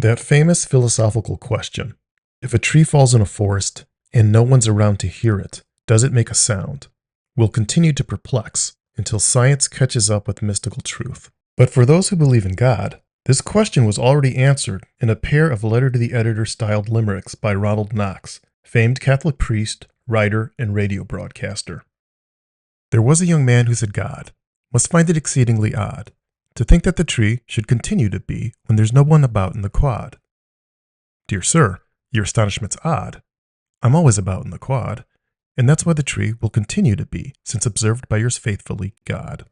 That famous philosophical question, if a tree falls in a forest and no one's around to hear it, does it make a sound, will continue to perplex until science catches up with mystical truth. But for those who believe in God, this question was already answered in a pair of letter to the editor styled limericks by Ronald Knox, famed Catholic priest, writer, and radio broadcaster. There was a young man who said God must find it exceedingly odd to think that the tree should continue to be when there's no one about in the quad. Dear sir, your astonishment's odd. I'm always about in the quad, and that's why the tree will continue to be, since observed by yours faithfully, God.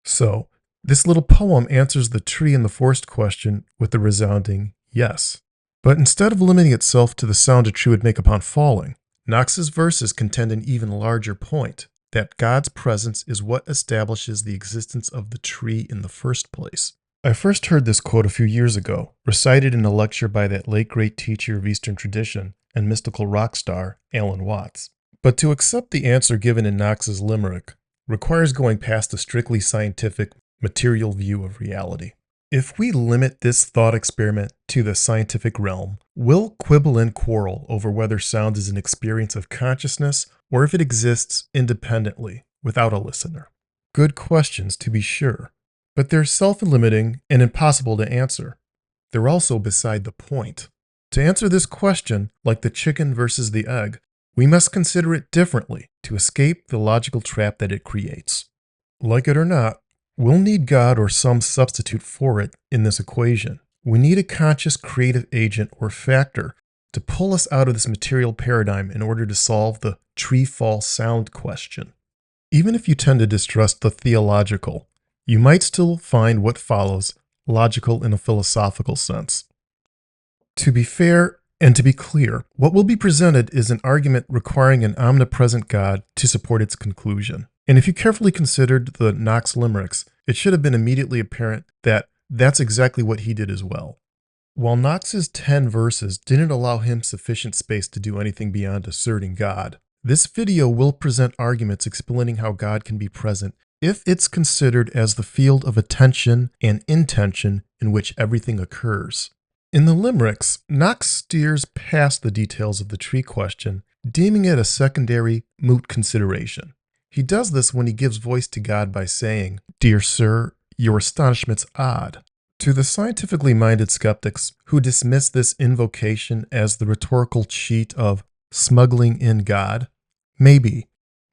So, this little poem answers the tree in the forest question with a resounding yes. But instead of limiting itself to the sound a tree would make upon falling, Knox's verses contend an even larger point, that God's presence is what establishes the existence of the tree in the first place. I first heard this quote a few years ago, recited in a lecture by that late great teacher of Eastern tradition and mystical rock star, Alan Watts. But to accept the answer given in Knox's limerick requires going past a strictly scientific, material view of reality. If we limit this thought experiment to the scientific realm, we'll quibble and quarrel over whether sound is an experience of consciousness or if it exists independently, without a listener. Good questions, to be sure, but they're self-limiting and impossible to answer. They're also beside the point. To answer this question, like the chicken versus the egg, we must consider it differently to escape the logical trap that it creates. Like it or not, we'll need God or some substitute for it in this equation. We need a conscious creative agent or factor to pull us out of this material paradigm in order to solve the tree fall sound question. Even if you tend to distrust the theological, you might still find what follows logical in a philosophical sense. To be fair and to be clear, what will be presented is an argument requiring an omnipresent God to support its conclusion. And if you carefully considered the Knox limericks, it should have been immediately apparent that that's exactly what he did as well. While Knox's 10 verses didn't allow him sufficient space to do anything beyond asserting God, this video will present arguments explaining how God can be present if it's considered as the field of attention and intention in which everything occurs. In the limericks, Knox steers past the details of the tree question, deeming it a secondary, moot consideration. He does this when he gives voice to God by saying, "Dear sir, your astonishment's odd." To the scientifically minded skeptics who dismiss this invocation as the rhetorical cheat of smuggling in God, maybe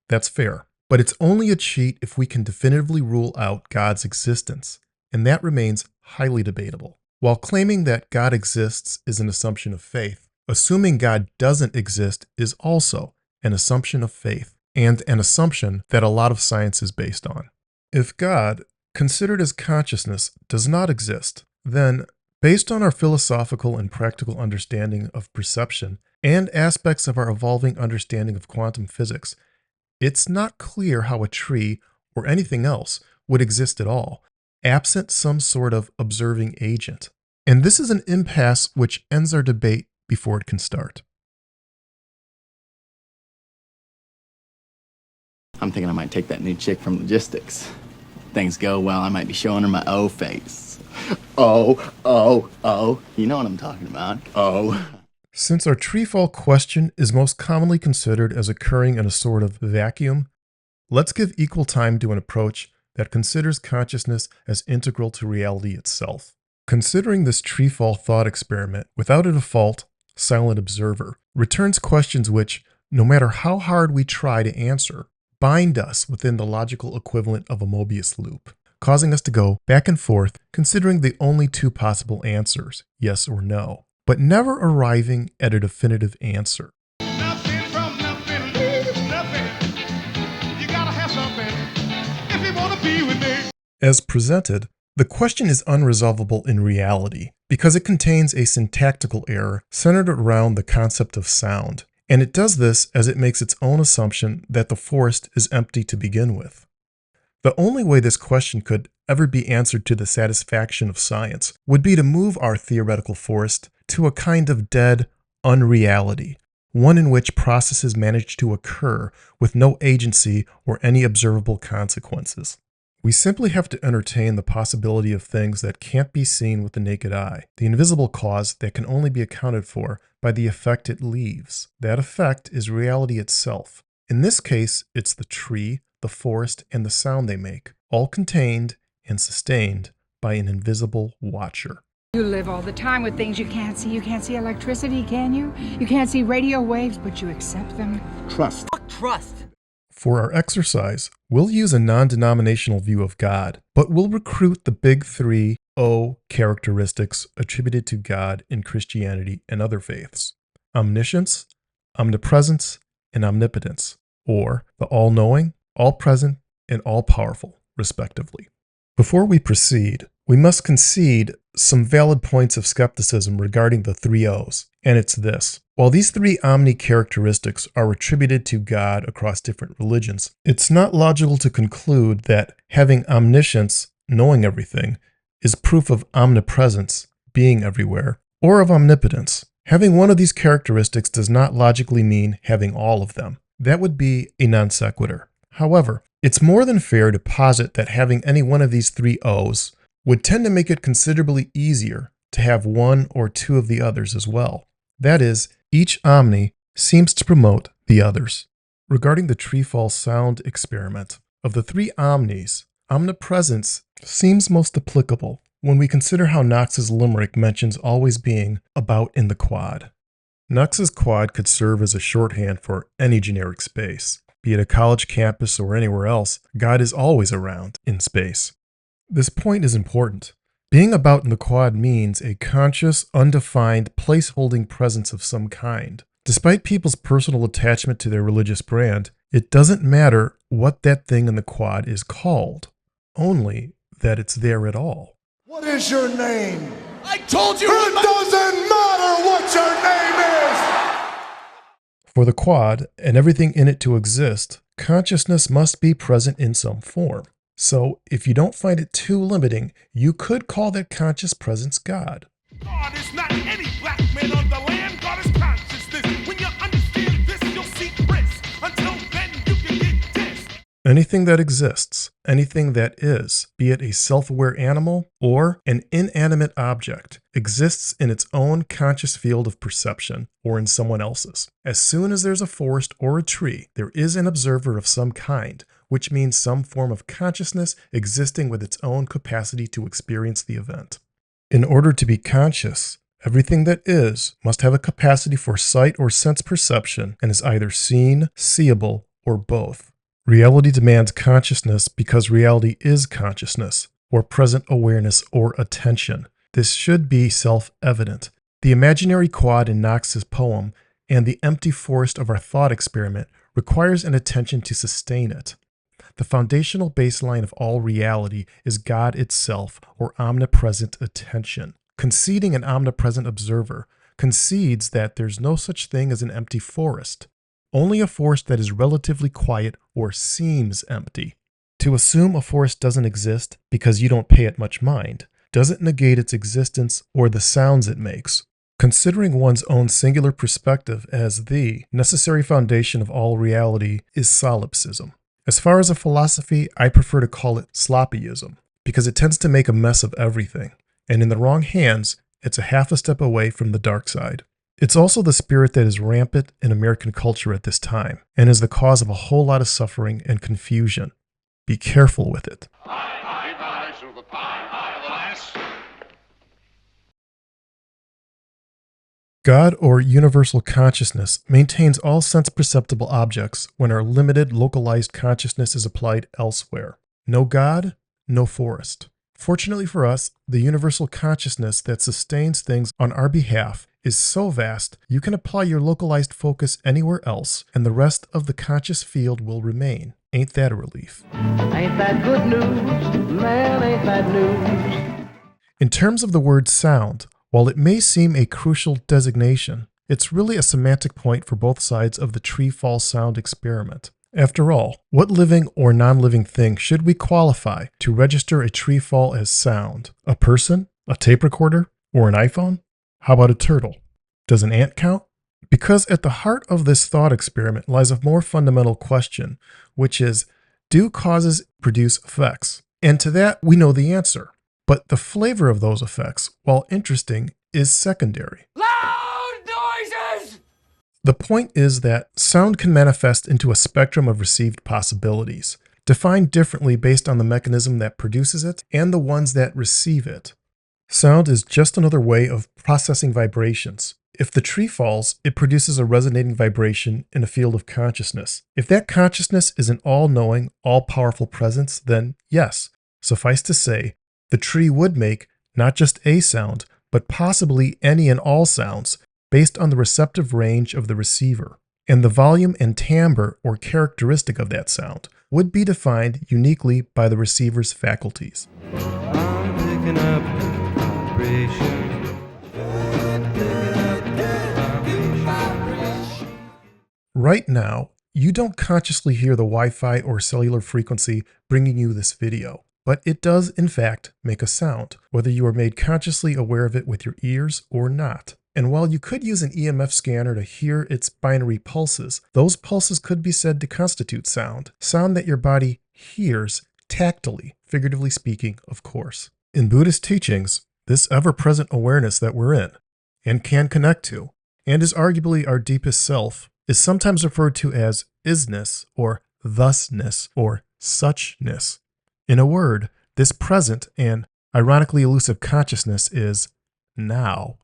that's fair. But it's only a cheat if we can definitively rule out God's existence, and that remains highly debatable. While claiming that God exists is an assumption of faith, assuming God doesn't exist is also an assumption of faith, and an assumption that a lot of science is based on. If God, considered as consciousness, does not exist, then, based on our philosophical and practical understanding of perception and aspects of our evolving understanding of quantum physics, it's not clear how a tree, or anything else, would exist at all, absent some sort of observing agent. And this is an impasse which ends our debate before it can start. I'm thinking I might take that new chick from logistics. Things go well, I might be showing her my O face. Oh. You know what I'm talking about. Oh. Since our tree fall question is most commonly considered as occurring in a sort of vacuum, let's give equal time to an approach that considers consciousness as integral to reality itself. Considering this tree fall thought experiment without a default, silent observer returns questions which, no matter how hard we try to answer, bind us within the logical equivalent of a Mobius loop, causing us to go back and forth considering the only two possible answers, yes or no, but never arriving at a definitive answer. Nothing from nothing leaves nothing. You gotta have something if you wanna be with me. As presented, the question is unresolvable in reality because it contains a syntactical error centered around the concept of sound. And it does this as it makes its own assumption that the forest is empty to begin with. The only way this question could ever be answered to the satisfaction of science would be to move our theoretical forest to a kind of dead unreality, one in which processes manage to occur with no agency or any observable consequences. We simply have to entertain the possibility of things that can't be seen with the naked eye, the invisible cause that can only be accounted for by the effect it leaves. That effect is reality itself. In this case, it's the tree, the forest, and the sound they make, all contained and sustained by an invisible watcher. You live all the time with things you can't see. You can't see electricity, can you? You can't see radio waves, but you accept them. Trust. Fuck trust. For our exercise, we'll use a non-denominational view of God, but we'll recruit the big three O characteristics attributed to God in Christianity and other faiths: omniscience, omnipresence, and omnipotence, or the all-knowing, all-present, and all-powerful, respectively. Before we proceed, we must concede some valid points of skepticism regarding the three O's, and it's this. While these three omni characteristics are attributed to God across different religions, it's not logical to conclude that having omniscience, knowing everything, is proof of omnipresence, being everywhere, or of omnipotence. Having one of these characteristics does not logically mean having all of them. That would be a non sequitur. However, it's more than fair to posit that having any one of these three O's would tend to make it considerably easier to have one or two of the others as well. That is, each omni seems to promote the others. Regarding the treefall sound experiment, of the three omnis, omnipresence seems most applicable when we consider how Knox's Limerick mentions always being about in the quad. Knox's quad could serve as a shorthand for any generic space. Be it a college campus or anywhere else, God is always around in space. This point is important. Being about in the quad means a conscious, undefined, place-holding presence of some kind. Despite people's personal attachment to their religious brand, it doesn't matter what that thing in the quad is called, only that it's there at all. What is your name? I told you. It doesn't matter what your name is. For the quad, and everything in it to exist, consciousness must be present in some form. So, if you don't find it too limiting, you could call that conscious presence God. God is not any black man on the land. God is consciousness. When you understand this, you'll see bliss. Until then, you can get this. Anything that exists, anything that is, be it a self-aware animal or an inanimate object, exists in its own conscious field of perception or in someone else's. As soon as there's a forest or a tree, there is an observer of some kind, which means some form of consciousness existing with its own capacity to experience the event. In order to be conscious, everything that is must have a capacity for sight or sense perception and is either seen, seeable, or both. Reality demands consciousness because reality is consciousness, or present awareness or attention. This should be self-evident. The imaginary quad in Knox's poem and the empty forest of our thought experiment requires an attention to sustain it. The foundational baseline of all reality is God itself, or omnipresent attention. Conceding an omnipresent observer concedes that there's no such thing as an empty forest, only a forest that is relatively quiet or seems empty. To assume a forest doesn't exist because you don't pay it much mind doesn't negate its existence or the sounds it makes. Considering one's own singular perspective as the necessary foundation of all reality is solipsism. As far as a philosophy, I prefer to call it sloppyism, because it tends to make a mess of everything, and in the wrong hands, it's a half a step away from the dark side. It's also the spirit that is rampant in American culture at this time, and is the cause of a whole lot of suffering and confusion. Be careful with it. God, or universal consciousness, maintains all sense-perceptible objects when our limited, localized consciousness is applied elsewhere. No God, no forest. Fortunately for us, the universal consciousness that sustains things on our behalf is so vast, you can apply your localized focus anywhere else, and the rest of the conscious field will remain. Ain't that a relief? Ain't that good news? Man, ain't that news? In terms of the word sound, while it may seem a crucial designation, it's really a semantic point for both sides of the treefall sound experiment. After all, what living or non-living thing should we qualify to register a treefall as sound? A person? A tape recorder? Or an iPhone? How about a turtle? Does an ant count? Because at the heart of this thought experiment lies a more fundamental question, which is, do causes produce effects? And to that, we know the answer. But the flavor of those effects, while interesting, is secondary. Loud noises! The point is that sound can manifest into a spectrum of received possibilities, defined differently based on the mechanism that produces it and the ones that receive it. Sound is just another way of processing vibrations. If the tree falls, it produces a resonating vibration in a field of consciousness. If that consciousness is an all-knowing, all-powerful presence, then yes, suffice to say, the tree would make not just a sound, but possibly any and all sounds based on the receptive range of the receiver. And the volume and timbre or characteristic of that sound would be defined uniquely by the receiver's faculties. I'm picking up vibration. Right now, you don't consciously hear the Wi-Fi or cellular frequency bringing you this video, but it does in fact make a sound, whether you are made consciously aware of it with your ears or not. And while you could use an EMF scanner to hear its binary pulses, those pulses could be said to constitute sound that your body hears tactily, figuratively speaking, of course. In Buddhist teachings, this ever-present awareness that we're in, and can connect to, and is arguably our deepest self, is sometimes referred to as isness, or thusness, or suchness. In a word, this present and ironically elusive consciousness is now.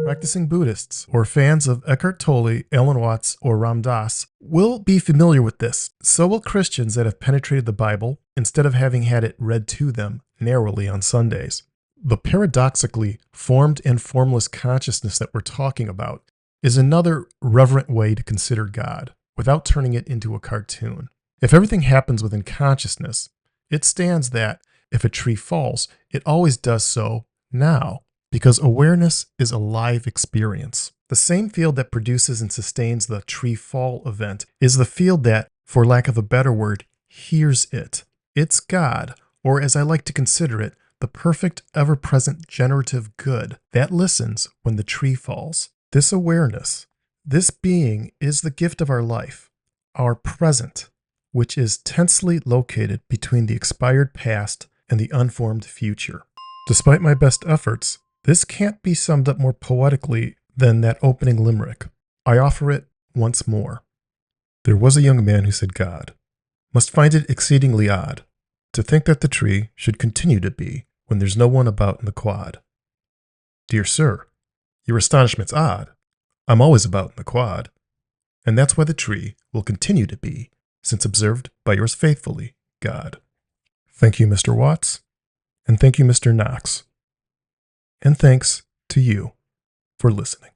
Practicing Buddhists, or fans of Eckhart Tolle, Alan Watts, or Ram Dass, will be familiar with this. So will Christians that have penetrated the Bible instead of having had it read to them narrowly on Sundays. The paradoxically formed and formless consciousness that we're talking about is another reverent way to consider God, without turning it into a cartoon. If everything happens within consciousness, it stands that if a tree falls, it always does so now. Because awareness is a live experience. The same field that produces and sustains the tree fall event is the field that, for lack of a better word, hears it. It's God, or as I like to consider it, the perfect, ever-present generative good that listens when the tree falls. This awareness, this being is the gift of our life, our present, which is tensely located between the expired past and the unformed future. Despite my best efforts, this can't be summed up more poetically than that opening limerick. I offer it once more. There was a young man who said God must find it exceedingly odd to think that the tree should continue to be when there's no one about in the quad. Dear sir, your astonishment's odd. I'm always about in the quad. And that's why the tree will continue to be, since observed by yours faithfully, God. Thank you, Mr. Watts. And thank you, Mr. Knox. And thanks to you for listening.